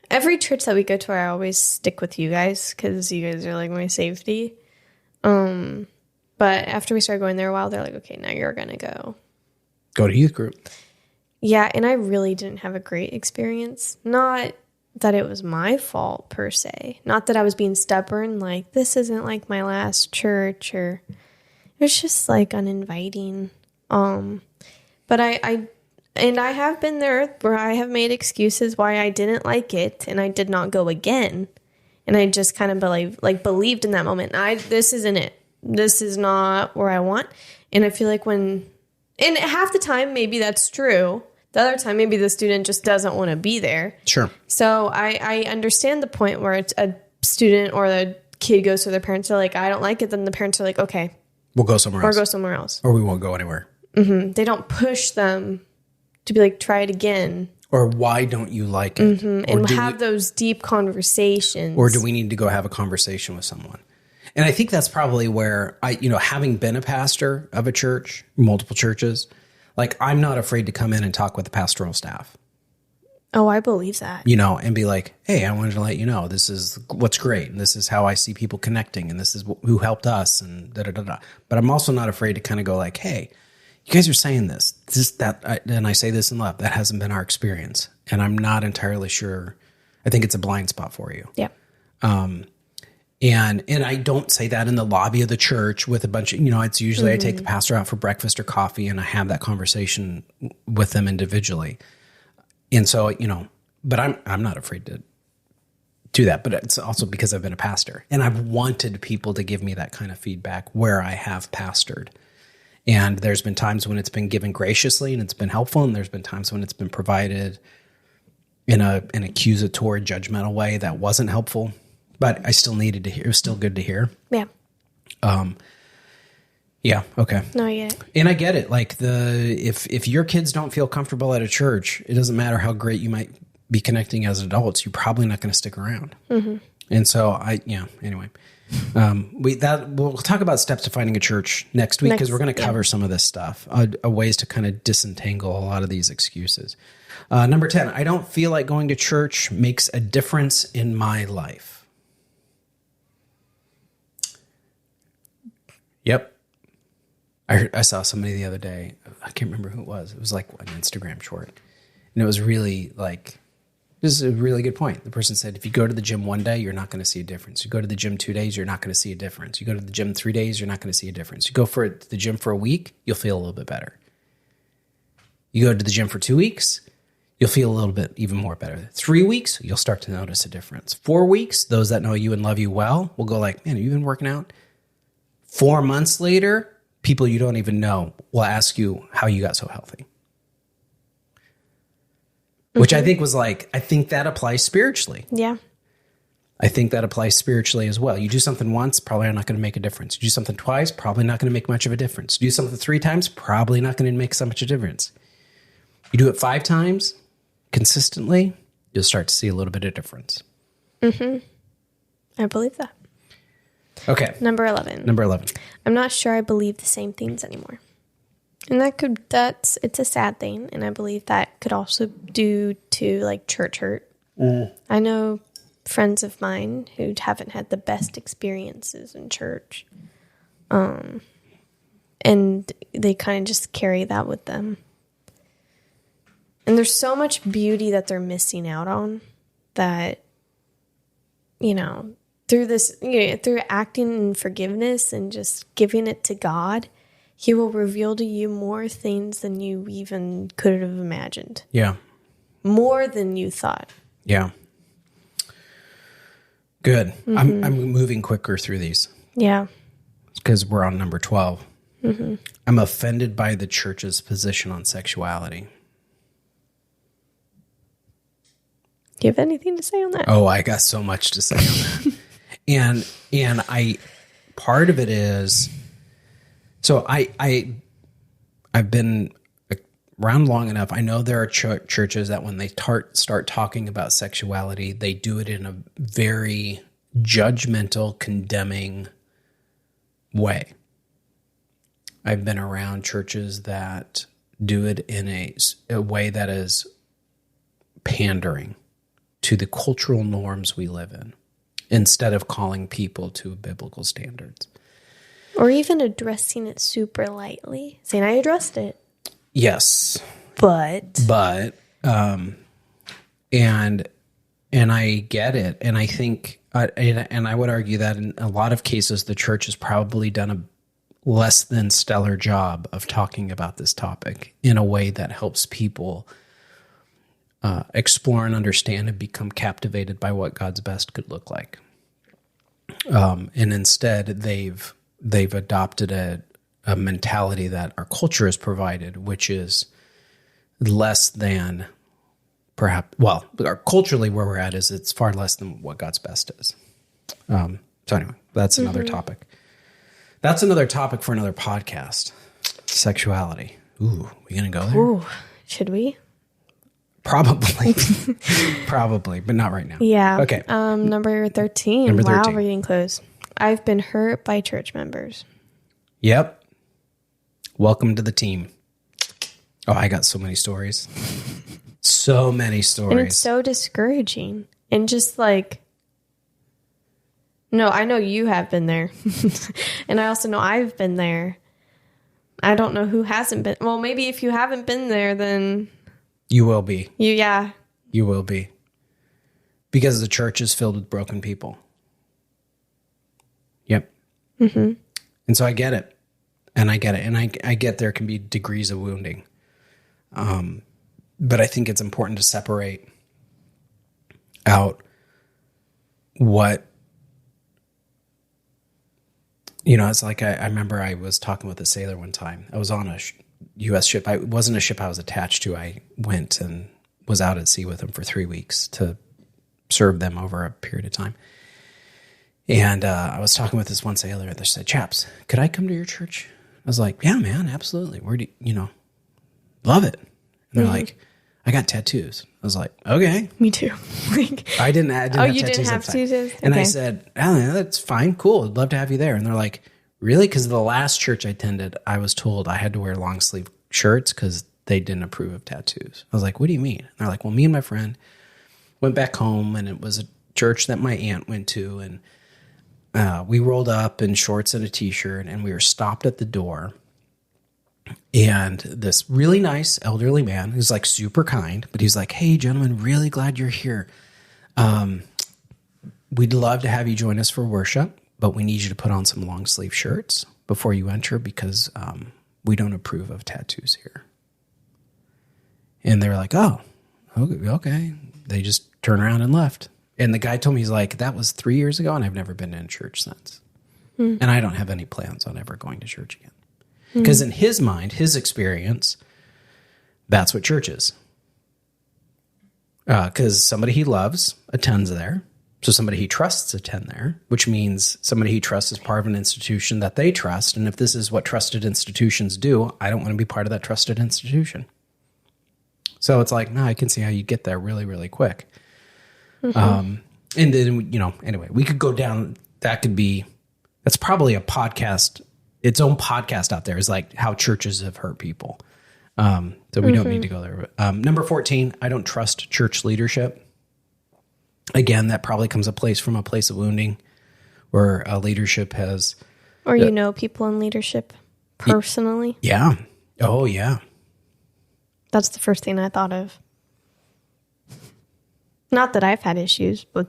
every church that we go to, I always stick with you guys because you guys are like my safety. But after we started going there a while, they're like, okay, now you're gonna go to youth group. Yeah, and I really didn't have a great experience. Not that it was my fault, per se. Not that I was being stubborn, like, this isn't like my last church, or it was just, like, uninviting. But I have been there where I have made excuses why I didn't like it, and I did not go again. And I just kind of believed in that moment. This isn't it. This is not where I want. And I feel like and half the time, maybe that's true. The other time, maybe the student just doesn't want to be there. Sure. So I understand the point where it's a student or the kid goes to their parents. They're like, I don't like it. Then the parents are like, okay. We'll go somewhere else. Or go somewhere else. Or we won't go anywhere. Mm-hmm. They don't push them to be like, try it again. Or why don't you like it? Mm-hmm. And have those deep conversations. Or do we need to go have a conversation with someone? And I think that's probably where having been a pastor of a church, multiple churches, like, I'm not afraid to come in and talk with the pastoral staff. Oh, I believe that. And be like, hey, I wanted to let you know, this is what's great. And this is how I see people connecting. And this is who helped us and da-da-da-da. But I'm also not afraid to kind of go like, hey, you guys are saying this, and I say this in love, that hasn't been our experience. And I'm not entirely sure. I think it's a blind spot for you. Yeah. And I don't say that in the lobby of the church with a bunch of, it's usually I take the pastor out for breakfast or coffee and I have that conversation with them individually. And so, but I'm not afraid to do that, but it's also because I've been a pastor and I've wanted people to give me that kind of feedback where I have pastored. And there's been times when it's been given graciously and it's been helpful. And there's been times when it's been provided in an accusatory, judgmental way that wasn't helpful. But I still needed to hear. It was still good to hear. Yeah. Yeah. Okay. No, I get it. And I get it. Like if your kids don't feel comfortable at a church, it doesn't matter how great you might be connecting as adults. You're probably not going to stick around. Mm-hmm. And so anyway, we'll talk about steps to finding a church next week because we're going to cover some of this stuff, ways to kind of disentangle a lot of these excuses. Number 10, I don't feel like going to church makes a difference in my life. Yep. I saw somebody the other day. I can't remember who it was. It was like an Instagram short. And it was really like, this is a really good point. The person said, if you go to the gym one day, you're not going to see a difference. You go to the gym 2 days, you're not going to see a difference. You go to the gym 3 days, you're not going to see a difference. You go to the gym for a week, you'll feel a little bit better. You go to the gym for 2 weeks, you'll feel a little bit even more better. 3 weeks, you'll start to notice a difference. 4 weeks, those that know you and love you well will go like, man, have you been working out? 4 months later, people you don't even know will ask you how you got so healthy. Which I think I think that applies spiritually. Yeah. I think that applies spiritually as well. You do something once, probably not going to make a difference. You do something twice, probably not going to make much of a difference. You do something 3 times, probably not going to make so much a difference. You do it 5 times consistently, you'll start to see a little bit of difference. Mm-hmm. I believe that. Okay. Number 11. I'm not sure I believe the same things anymore. And it's a sad thing. And I believe that could also due to like church hurt. I know friends of mine who haven't had the best experiences in church. And they kind of just carry that with them. And there's so much beauty that they're missing out on that, through this, through acting in forgiveness and just giving it to God, He will reveal to you more things than you even could have imagined. Yeah. More than you thought. Yeah. Good. Mm-hmm. I'm moving quicker through these. Yeah. Because we're on number 12. Mm-hmm. I'm offended by the church's position on sexuality. Do you have anything to say on that? Oh, I got so much to say on that. and I, part of it is, so I've been around long enough. I know there are churches that when they start talking about sexuality, they do it in a very judgmental, condemning way. I've been around churches that do it in a way that is pandering to the cultural norms we live in, instead of calling people to biblical standards. Or even addressing it super lightly. Saying, I addressed it. Yes. But, and I get it. And I think, and I would argue that in a lot of cases, the church has probably done a less than stellar job of talking about this topic in a way that helps people explore and understand and become captivated by what God's best could look like. And instead, they've adopted a mentality that our culture has provided, which is less than culturally where we're at is it's far less than what God's best is. So anyway, that's another topic. That's another topic for another podcast. Sexuality. Ooh, we gonna go there? Ooh, should we? Probably, but not right now. Yeah. Okay. Number 13. Number 13. Wow, we're getting close. I've been hurt by church members. Yep. Welcome to the team. Oh, I got so many stories. So many stories. And it's so discouraging. And just like, no, I know you have been there. And I also know I've been there. I don't know who hasn't been. Well, maybe if you haven't been there, then you will be. You will be. Because the church is filled with broken people. Yep. Mm-hmm. And so I get it. And I get it. And I get there can be degrees of wounding. But I think it's important to separate out what, it's like I remember I was talking with a sailor one time. I was on a U.S. ship. It wasn't a ship I was attached to. I went and was out at sea with him for 3 weeks to serve them over a period of time. And I was talking with this one sailor. They said, "Chaps, could I come to your church?" I was like, "Yeah, man, absolutely. Where do you, love it." And they're like, "I got tattoos." I was like, "Okay." Me too. I didn't have tattoos. You didn't have tattoos? And I said, "Oh, yeah, that's fine. Cool. I'd love to have you there." And they're like, "Really?" Because the last church I attended, I was told I had to wear long sleeve shirts because they didn't approve of tattoos. I was like, "What do you mean?" And they're like, "Well, me and my friend went back home, and it was a church that my aunt went to, and we rolled up in shorts and a t-shirt, and we were stopped at the door. And this really nice elderly man who's like super kind, but he's like, "Hey, gentlemen, really glad you're here. We'd love to have you join us for worship, but we need you to put on some long sleeve shirts before you enter because we don't approve of tattoos here." And they were like, "Oh, okay." They just turned around and left. And the guy told me, he's like, "That was 3 years ago, and I've never been in church since." And I don't have any plans on ever going to church again. Because in his mind, his experience, that's what church is. Because somebody he loves attends there. So somebody he trusts attend there, which means somebody he trusts is part of an institution that they trust. And if this is what trusted institutions do, I don't want to be part of that trusted institution. So it's like, no, I can see how you get there really, really quick. And then, anyway, we could go down, that's probably a podcast, its own podcast out there is like how churches have hurt people. So we don't need to go there. Number 14, I don't trust church leadership. Again, that probably comes from a place of wounding where leadership has... Or people in leadership personally. Yeah. Oh, yeah. That's the first thing I thought of. Not that I've had issues with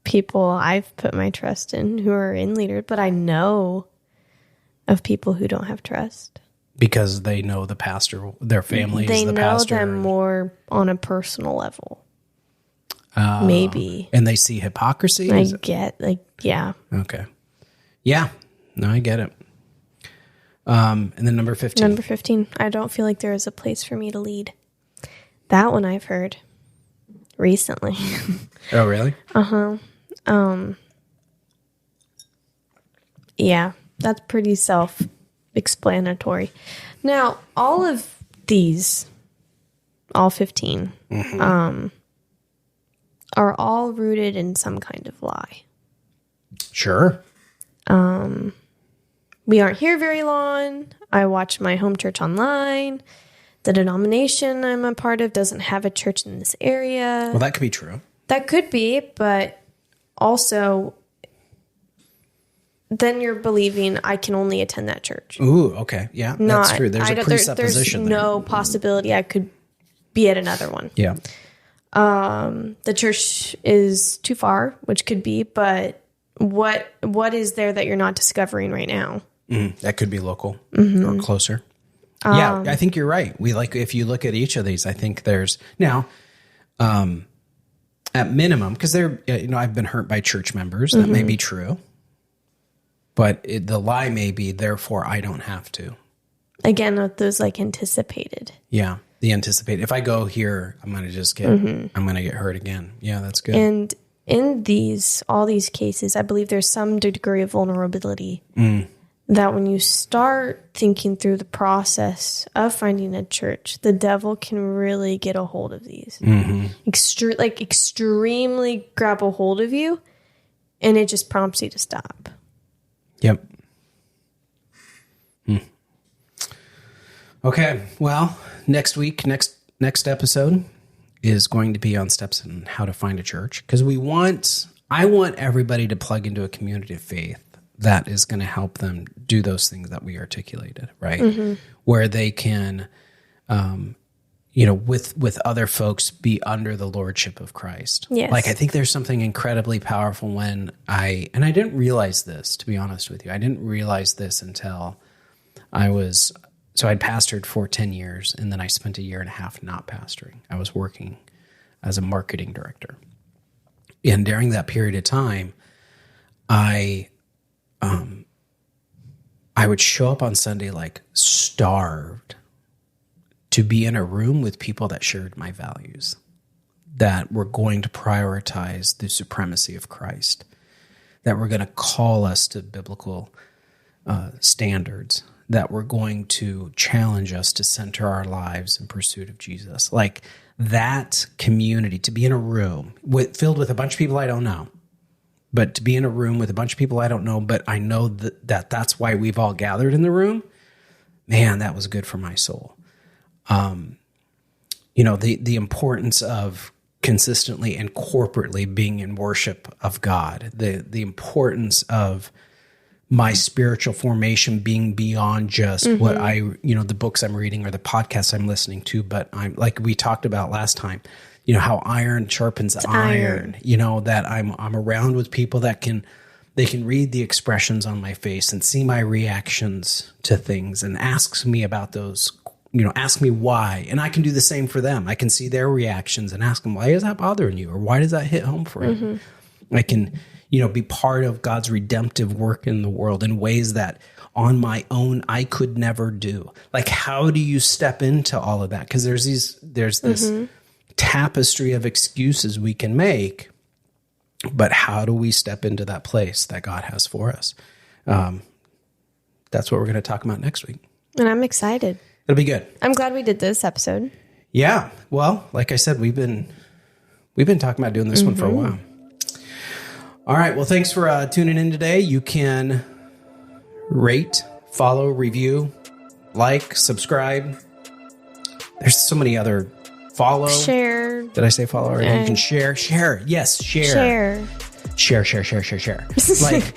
people I've put my trust in who are in leaders, but I know of people who don't have trust. Because they know the pastor, their family is the pastor. They know them more on a personal level. Maybe. And they see hypocrisy? Yeah. Okay. Yeah. No, I get it. And then number 15. Number 15, I don't feel like there is a place for me to lead. That one I've heard recently. Oh, really? Uh-huh. Yeah, that's pretty self-explanatory. Now, all of these, all 15, are all rooted in some kind of lie. Sure. We aren't here very long. I watch my home church online. The denomination I'm a part of doesn't have a church in this area. Well, that could be true. That could be, but also then you're believing I can only attend that church. Ooh, okay. Yeah, that's true. There's a presupposition there's no possibility I could be at another one. Yeah. The church is too far, which could be, but what is there that you're not discovering right now? That could be local or closer. Yeah, I think you're right. If you look at each of these, I think there's now, at minimum, because I've been hurt by church members. That may be true, but the lie may be, therefore I don't have to. Again, those anticipated. Yeah, the anticipated. If I go here, I'm going to I'm going to get hurt again. Yeah, that's good. And in all these cases, I believe there's some degree of vulnerability. That when you start thinking through the process of finding a church, the devil can really get a hold of these. Extremely grab a hold of you, and it just prompts you to stop. Yep. Okay, well, next week, next episode is going to be on steps on how to find a church, because I want everybody to plug into a community of faith that is going to help them do those things that we articulated, right? Where they can, with other folks be under the lordship of Christ. Yes. Like, I think there's something incredibly powerful when I didn't realize this, to be honest with you. I didn't realize this until I'd pastored for 10 years, and then I spent a year and a half not pastoring. I was working as a marketing director. And during that period of time, I would show up on Sunday like starved to be in a room with people that shared my values, that were going to prioritize the supremacy of Christ, that were going to call us to biblical standards, that were going to challenge us to center our lives in pursuit of Jesus. Like that community, to be in a room filled with a bunch of people I don't know, but to be in a room with a bunch of people I don't know, but I know that's why we've all gathered in the room, man, that was good for my soul. The importance of consistently and corporately being in worship of God, the importance of my spiritual formation being beyond just what the books I'm reading or the podcasts I'm listening to, but I'm like we talked about last time, how iron sharpens iron, that I'm around with people that they can read the expressions on my face and see my reactions to things and asks me about those, ask me why. And I can do the same for them. I can see their reactions and ask them, why is that bothering you? Or why does that hit home for you? I can, be part of God's redemptive work in the world in ways that on my own, I could never do. Like, how do you step into all of that? Because there's this tapestry of excuses we can make, but how do we step into that place that God has for us? That's what we're going to talk about next week. And I'm excited. It'll be good. I'm glad we did this episode. Yeah. Well, like I said, we've been talking about doing this one for a while. All right. Well, thanks for tuning in today. You can rate, follow, review, like, subscribe. There's so many other follow. Share. Did I say follow already? You can share. Share. Yes. Share. Share. Like,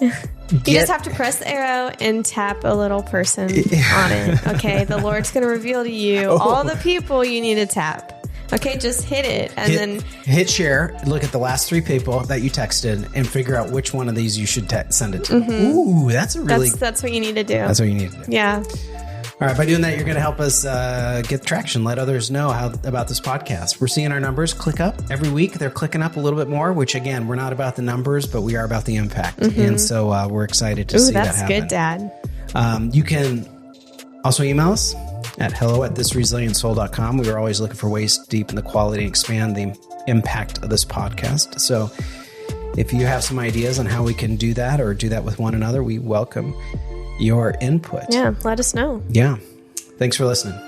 you just have to press the arrow and tap a little person on it. Okay. The Lord's going to reveal to you all the people you need to tap. Okay, just hit it and then hit share. Look at the last 3 people that you texted and figure out which one of these you should send it to. Ooh, that's what you need to do. That's what you need to do. Yeah. All right. By doing that, you're going to help us get traction. Let others know about this podcast. We're seeing our numbers click up every week. They're clicking up a little bit more. Which again, we're not about the numbers, but we are about the impact. And so we're excited to see that happen. That's good, Dad. You can also email us at hello@thisresilientsoul.com. We are always looking for ways to deepen the quality and expand the impact of this podcast. So if you have some ideas on how we can do that or do that with one another, we welcome your input. Yeah, let us know. Yeah. Thanks for listening.